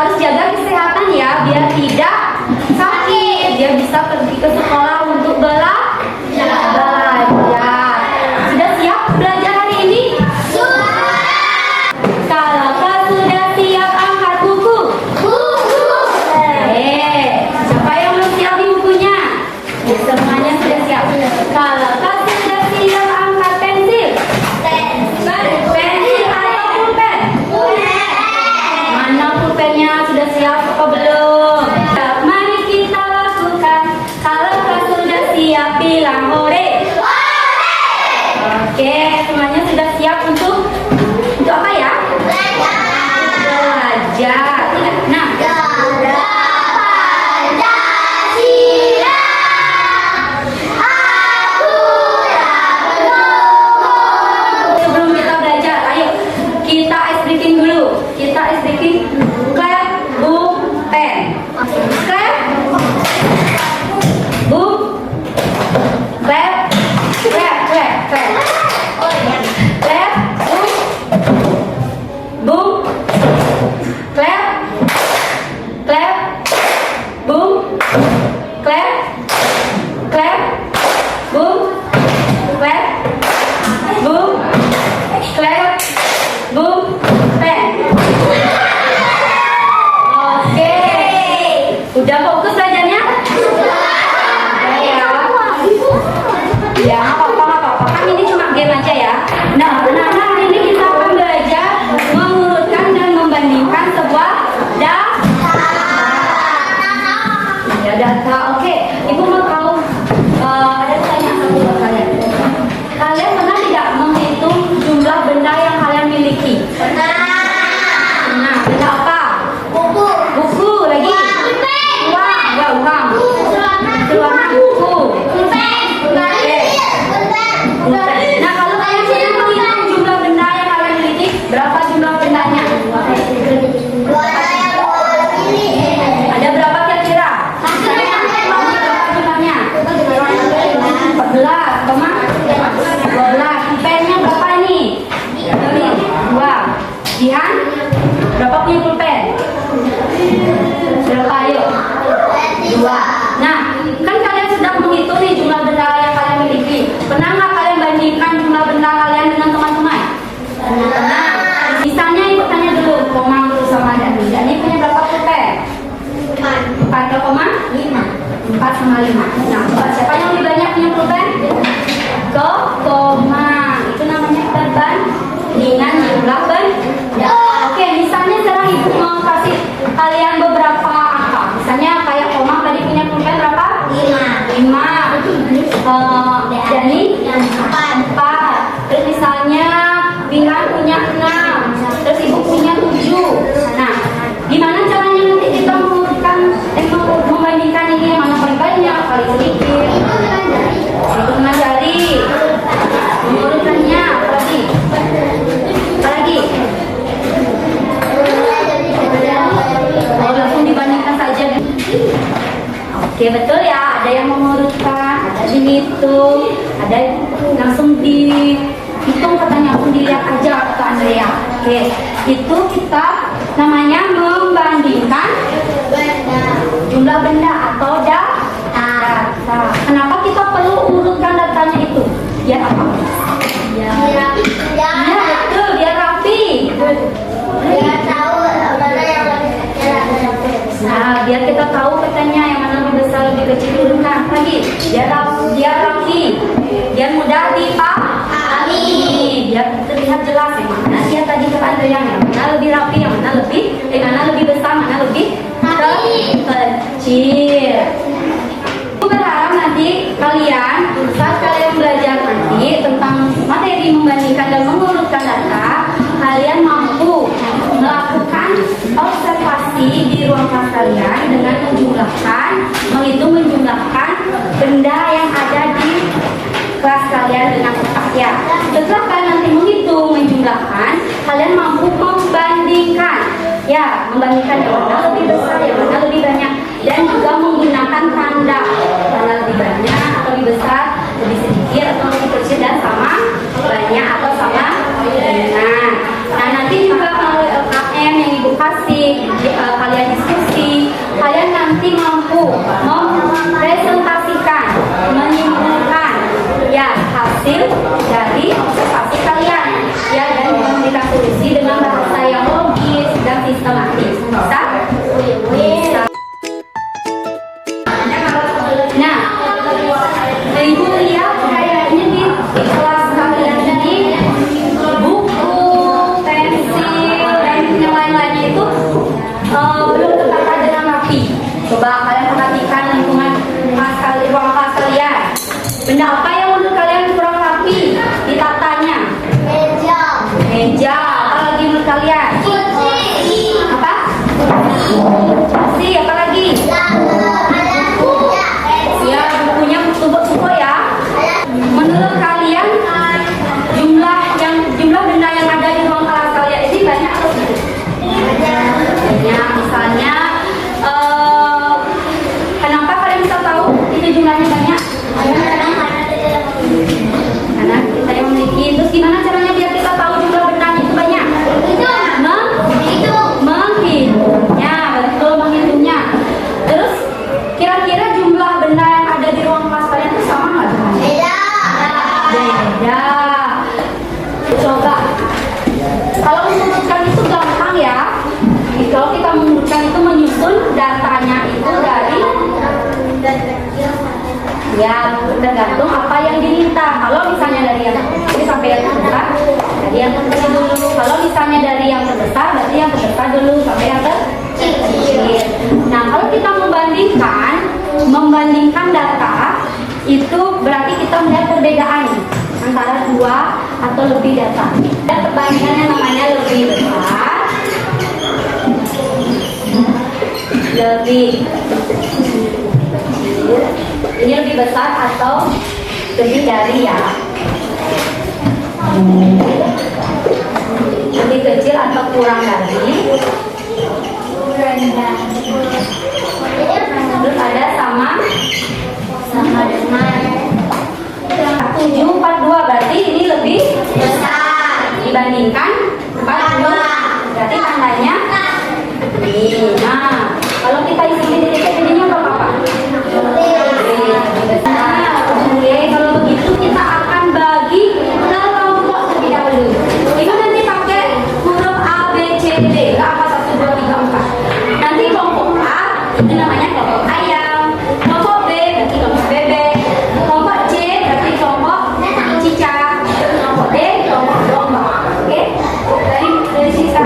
harus jaga kesehatan ya, biar tidak sakit. Dia bisa pergi ke sekolah untuk belajar. Sudah siap belajar hari ini? Kalau kau sudah siap, angkat buku. Siapa yang belum siap di bukunya? Semuanya sudah siap. Kalau kau sudah siap, angkat pensil. Pensil atau pulpen? Mana pulpennya? Sudah siap apa belum? Mari kita lakukan. Kalau kau sudah siap, bilang hore. Oke, semuanya sudah siap untuk apa ya? Belajar. Nah, sebelum kita belajar, ayo kita ice breaking dulu. Kita ice breaking. Clap, book, pen. Clap, book, clap, clap, clap, clap. Clap, boom, clap, clap, boom, clap, clap, boom, clap, boom, clap, boom, pen. Oke, udah fokus belajarnya? Ya, apa-apa, kan ini cuma game aja ya. Nah, hari ini kita akan belajar mengurutkan dan membandingkan sebuah data. Ya, data. Oke, Ibu mau tahu, ada pertanyaan satu buat kalian. Kalian pernah tidak menghitung jumlah benda yang kalian miliki? Nah, benda apa? Buku lagi. Uang. Celana, buku. Nah, kalau kalian sudah menghitung jumlah benda yang kalian miliki, berapa jumlah bendanya? Ada berapa kira-kira? Berapa jumlahnya? 14, 12. Pennya berapa ini? 2. Jihan, berapa punya pulpen? Berapa, ayo? 2. Nah, kan kalian sudah menghitung nih jumlah benda yang kalian miliki. Pernah nggak kalian bandingkan jumlah benda kalian dengan teman-teman? Nah, misalnya ibu tanya dulu, Komang tuh sama Dani. Dani punya berapa pulpen? 4,5. 4 sama 5. Nah, coba siapa yang lebih banyak punya pulpen? Komang. Itu namanya perbandingan jumlah benda. Oke, misalnya sekarang ibu mau kasih kalian beberapa angka. Misalnya kayak Komang tadi punya pulpen berapa? 5. Dani 4. Terus misalnya Bilan punya 6. Terus ibu punya 7. Nah, gimana caranya nanti kita mengurutkan membandingkan ini yang mana paling banyak, paling sedikit? Hitung dengan jari. Mengurutkannya apa lagi? Oh, langsung dibandingkan saja. Oke, betul ya. Ada yang mengurutkan, ada dihitung, ada langsung dihitung, katanya langsung dilihat aja kata Andrea. Oke, itu kita namanya membandingkan jumlah benda atau data. Kenapa kita perlu urutkan datanya itu? Biar apa? Biar rapi. Ya, betul, biar rapi. Biar tahu mana yang lebih kecil. Nah, biar kita tahu katanya yang mana lebih besar, lebih kecil, urutkan lagi. Biar rapi, biar mudah dipahami, biar terlihat jelas yang mana dia tadi kata Andrea, yang mana lebih rapi, yang mana lebih besar, mana lebih kecil. Aku berharap nanti kalian saat kalian belajar nanti tentang materi membandingkan dan mengurutkan data, kalian mampu melakukan observasi di ruang kelas kalian dengan menjumlahkan benda yang ada di kelas kalian dengan tepat ya. Setelah kalian nanti menghitung, menjumlahkan, kalian mampu membandingkan ya, membandingkan yang mana lebih besar, yang mana lebih banyak, dan juga menggunakan tanda lebih banyak atau lebih besar, lebih sedikit atau lebih kecil, dan sama banyak atau sama ringan. Nah, nanti juga melalui LKM yang ibu kasih, kalian sistematis. Bisa? Bisa. Nah, Ibu lihat kayaknya di kelas kalian ini buku, pensil, dan yang lain-lainnya itu belum tertata dengan rapi. Coba kalian perhatikan lingkungan ruang kelas kalian. Benda apa yang menurut kalian kurang rapi ditatanya? Meja. Apa lagi menurut kalian? Apa? Kursi. Apa lagi? Ya, bukunya tumpuk-tumpuk ya. Menurut kalian jumlah benda yang ada di ruang kelas kalian ini banyak atau tidak? Banyak. Misalnya kenapa kalian bisa tahu itu jumlahnya banyak? Karena kita yang memiliki. Terus gimana caranya biar kita tahu jumlah bendanya itu banyak? Menghitungnya. Betul, menghitungnya. Terus kira-kira jumlah benda yang ada di ruang kelas kalian itu sama nggak jumlahnya? Beda. Coba kalau menurutkan itu gampang ya. Kalau kita menurutkan itu menyusun datanya itu dari ya tergantung apa yang diminta. Kalau misalnya dari yang ini sampai yang terbesar, dari yang terbesar dulu. Kalau misalnya dari yang terbesar, berarti yang terbesar dulu sampai yang terkecil. Nah, kalau kita membandingkan data itu berarti kita melihat perbedaan antara dua atau lebih data. Dan perbandingannya namanya lebih besar, lebih ini lebih besar atau lebih dari ya, lebih kecil atau kurang dari. Terus ada sama dengan 742, berarti ini lebih besar dibandingkan 42, berarti tandanya ini. Nah, kalau kita isi titik-titik jadinya apa? Oke, kalau begitu kita akan bagi kelompok terlebih dahulu. Itu nanti pakai huruf A, B, C, D. Apa 1, 2, 3, 4. Nanti kelompok A itu namanya kelompok ayam. Kelompok B berarti kelompok bebek. Kelompok C berarti kelompok cicak. Kelompok D kelompok domba. Oke? Dari sisa.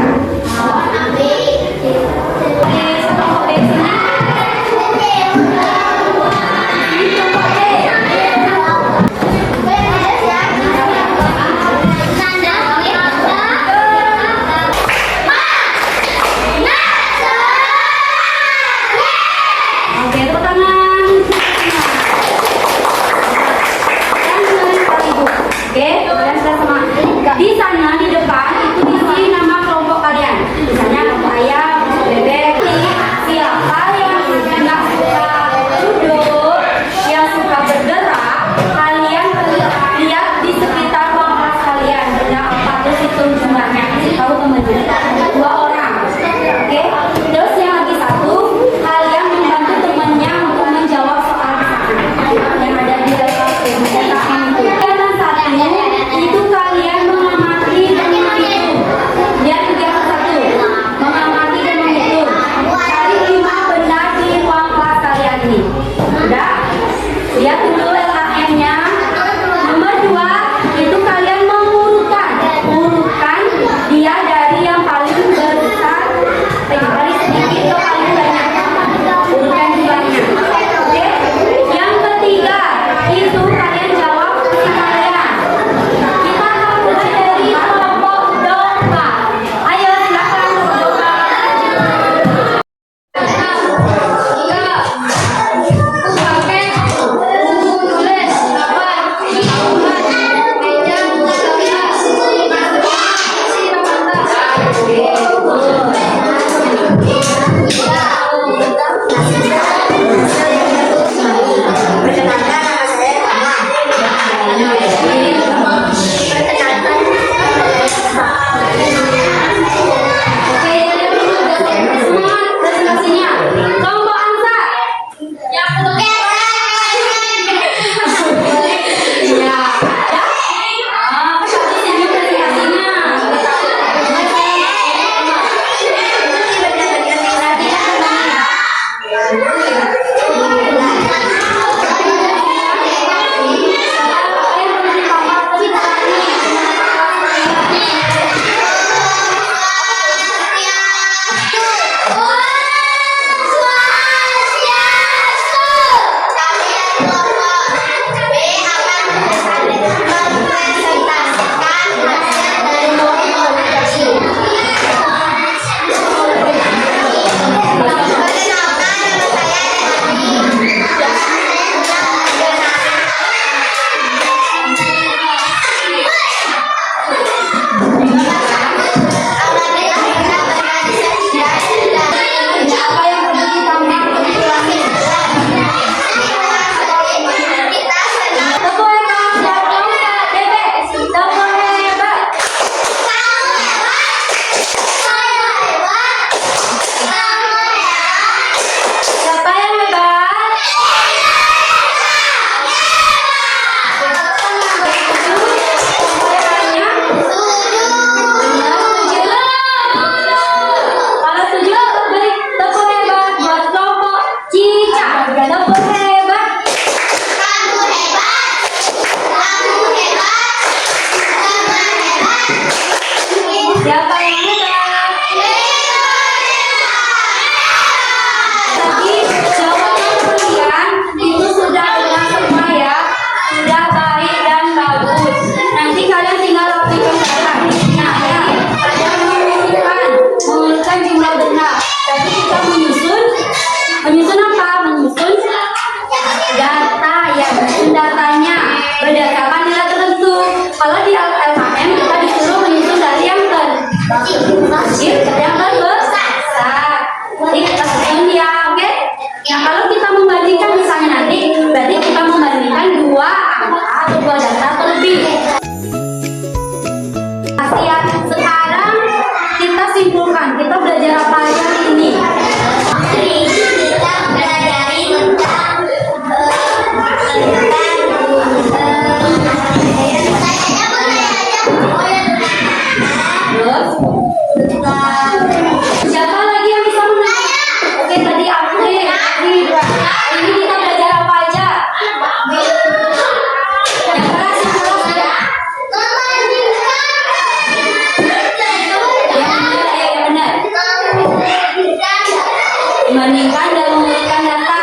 membandingkan dan mengurutkan data.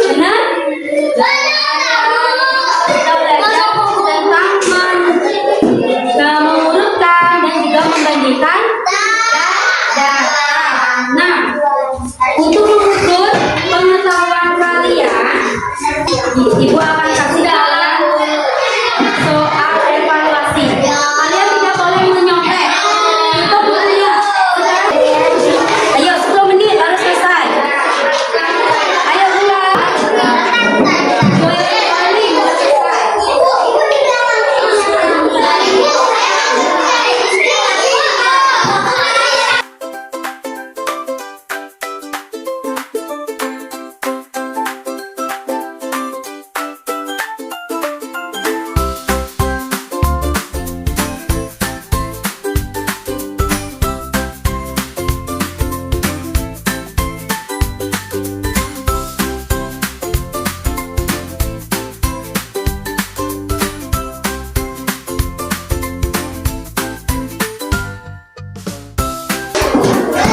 Benar? Kita belajar tentang mengurutkan dan juga membandingkan data. Nah, untuk mengukur pengetahuan kalian, Ibu akan kasih kalian soal evaluasi. Kalian tidak boleh menyontek. Itu bukunya. Ayo 10 menit baru selesai. Ayo mulai. Mulai kali baru selesai.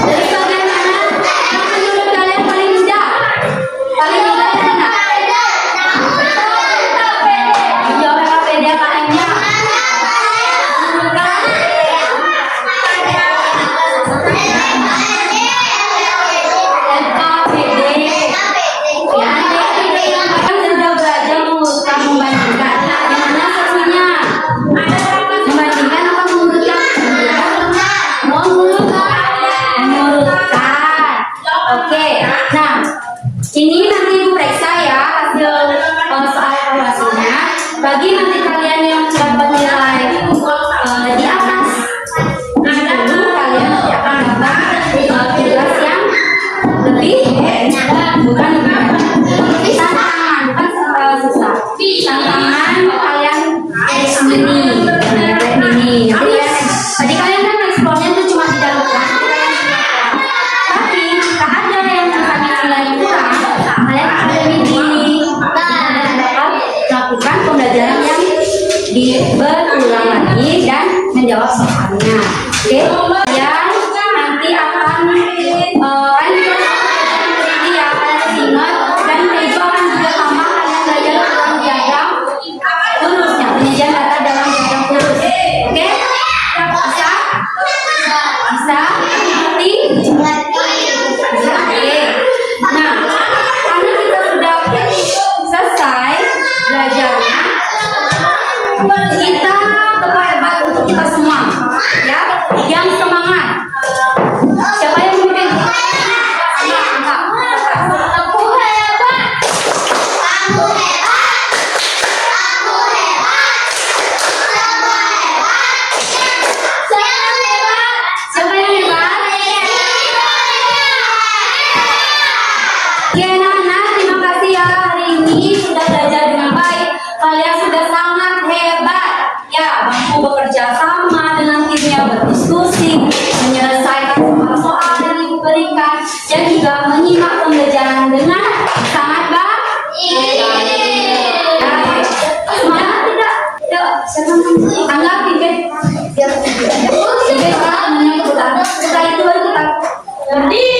Dari bagian mana yang menurut kalian paling mudah? Paling mudah yang mana? Jawab KPD KM-nya. Menurut kalian? KPD. Ya, kan sudah belajar mengurutkan membandingkan. Yang mana satunya? Membandingkan apa mengurutkan? Mengurutkan. Oke. Nah, ini nanti Ibu periksa ya hasil soal evaluasinya. Bagi nanti kalian yang dapat nilai di atas 10, kalian nanti akan dapat tugas yang lebih bukan lebih tantangan, bukan susah. Tantangan kalian ini. Tadi kalian kan eksplornya itu cuma di dalam kelas. Tapi jika ada yang misalnya nilainya kurang, kalian akademi dapat melakukan pembelajaran yang berulang lagi dan menjawab soalnya. Oke, kalian nanti akan ini ya kalian ingat dan itu akan juga tambah kalian belajar tentang diagram lurusnya, penyajian data dalam diagram lurus. Oke, bisa? Bisa? Ngerti? Oke. Nah, karena kita sudah selesai belajarnya, kita hebat untuk kita semua, ya. Yang semangat. Siapa yang memimpin? Angkat. Aku hebat. Aku hebat. Aku hebat. Aku hebat. Siapa yang hebat? Ya, anak-anak, terima kasih ya hari ini sudah belajar dengan baik. Kalian sudah sangat hebat. Ya, mampu bekerja sama dengan timnya, berdiskusi, menyelesaikan soal-soal yang diberikan, dan juga menyimak pembelajaran dengan sangat baik. Semangat tidak? Yuk, siapa anggap Ibet. Ibet, kita itu baru kita berdiri.